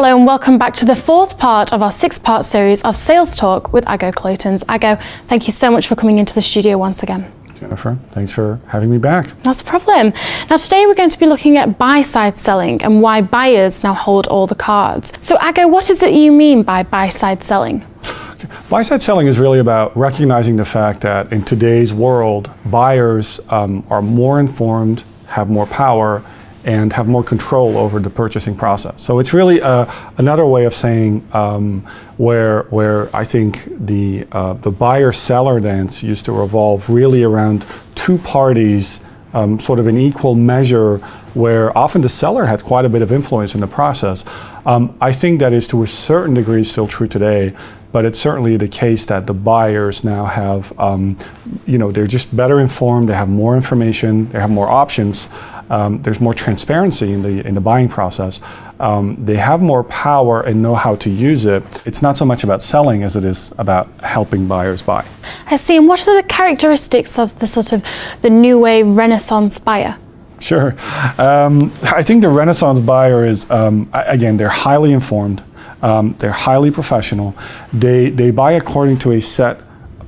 Hello and welcome back to the fourth part of our six-part series of Sales Talk with Ago Cluytens. Ago, thank you so much for coming into the studio once again. Jennifer, thanks for having me back. That's a problem. Now today we're going to be looking at buy-side selling and why buyers now hold all the cards. So Ago, what is it you mean by buy-side selling? Buy-side selling is really about recognizing the fact that in today's world, buyers are more informed, have more power, and have more control over the purchasing process. So it's really another way of saying where I think the buyer-seller dance used to revolve really around two parties sort of in equal measure, where often the seller had quite a bit of influence in the process. I think that is to a certain degree still true today, but it's certainly the case that the buyers now have, they're just better informed, they have more information, they have more options, there's more transparency in the buying process. They have more power and know how to use it. It's not so much about selling as it is about helping buyers buy. I see, and what are the characteristics of the sort of the new wave Renaissance buyer? Sure. I think the Renaissance buyer is, again, they're highly informed. They're highly professional. They buy according to a set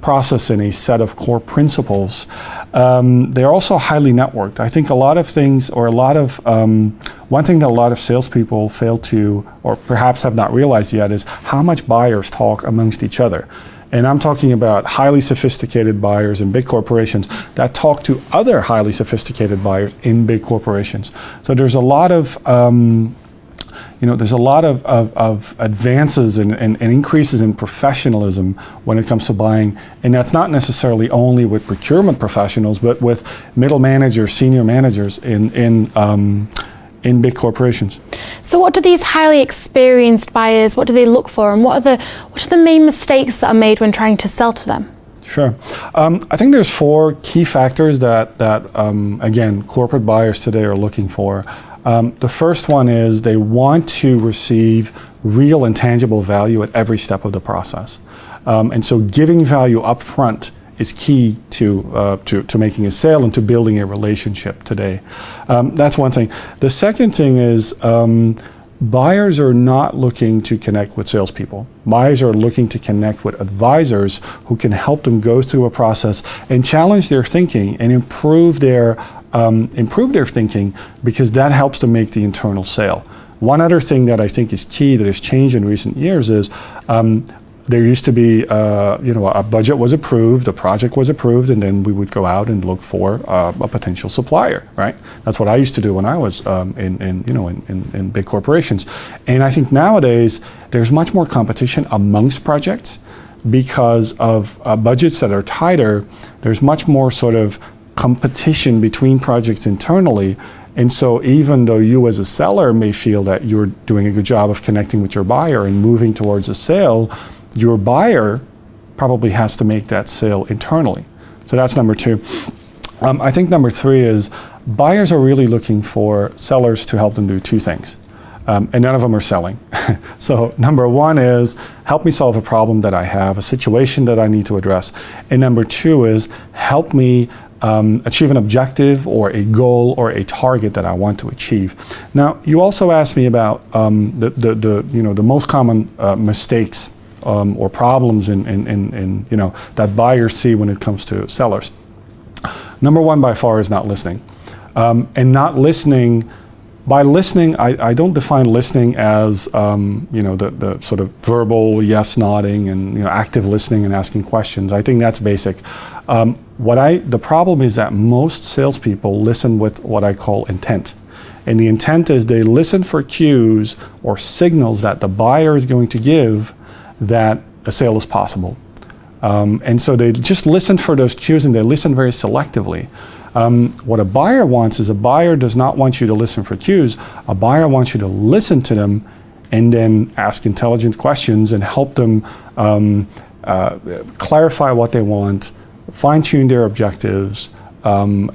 process and a set of core principles. They're also highly networked. I think a lot of things, or one thing that a lot of salespeople fail to, or perhaps have not realized yet, is how much buyers talk amongst each other. And I'm talking about highly sophisticated buyers in big corporations that talk to other highly sophisticated buyers in big corporations. So there's a lot of of advances and increases in professionalism when it comes to buying, and that's not necessarily only with procurement professionals, but with middle managers, senior managers in big corporations. So what do these highly experienced buyers, what do they look for, and what are the main mistakes that are made when trying to sell to them? Sure. I think there's four key factors that again, corporate buyers today are looking for. The first one is they want to receive real and tangible value at every step of the process. And so giving value up front is key to making a sale and to building a relationship today. That's one thing. The second thing is buyers are not looking to connect with salespeople. Buyers are looking to connect with advisors who can help them go through a process and challenge their thinking and improve their thinking, because that helps to make the internal sale. One other thing that I think is key that has changed in recent years is there used to be, a budget was approved, a project was approved, and then we would go out and look for a potential supplier, right? That's what I used to do when I was in big corporations. And I think nowadays there's much more competition amongst projects because of budgets that are tighter. There's much more sort of competition between projects internally. And so even though you as a seller may feel that you're doing a good job of connecting with your buyer and moving towards a sale, your buyer probably has to make that sale internally. So that's number two. I think number three is buyers are really looking for sellers to help them do two things. And none of them are selling. So number one is help me solve a problem that I have, a situation that I need to address. And number two is help me achieve an objective or a goal or a target that I want to achieve. Now, you also asked me about the most common mistakes or problems in that buyers see when it comes to sellers. Number one by far is not listening, and not listening. By listening, I don't define listening as the sort of verbal yes nodding and active listening and asking questions. I think that's basic. The problem is that most salespeople listen with what I call intent. And the intent is they listen for cues or signals that the buyer is going to give that a sale is possible. And so they just listen for those cues, and they listen very selectively. What a buyer wants is, a buyer does not want you to listen for cues. A buyer wants you to listen to them and then ask intelligent questions and help them clarify what they want, fine-tune their objectives,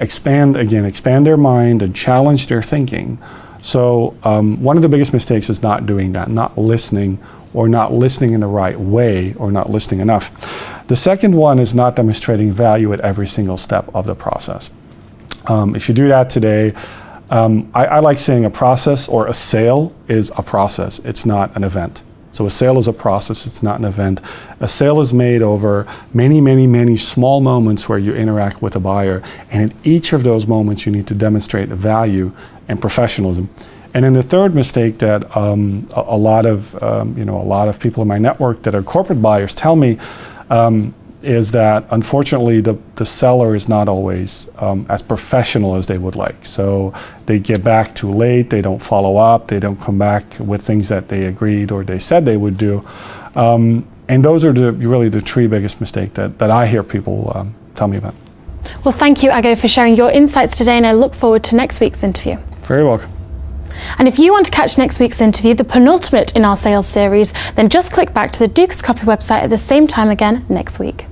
expand their mind and challenge their thinking. So one of the biggest mistakes is not doing that, not listening, or not listening in the right way, or not listening enough. The second one is not demonstrating value at every single step of the process. If you do that today, I like saying a process or a sale is a process. It's not an event. So a sale is a process, it's not an event. A sale is made over many, many, many small moments where you interact with a buyer, and in each of those moments you need to demonstrate value and professionalism. And then the third mistake that a lot of people in my network that are corporate buyers tell me is that unfortunately the seller is not always as professional as they would like. So they get back too late, they don't follow up, they don't come back with things that they agreed or they said they would do. And those are really the three biggest mistakes that I hear people tell me about. Well, thank you, Ago, for sharing your insights today, and I look forward to next week's interview. Very welcome. And if you want to catch next week's interview, the penultimate in our sales series, then just click back to the Dukascopy website at the same time again next week.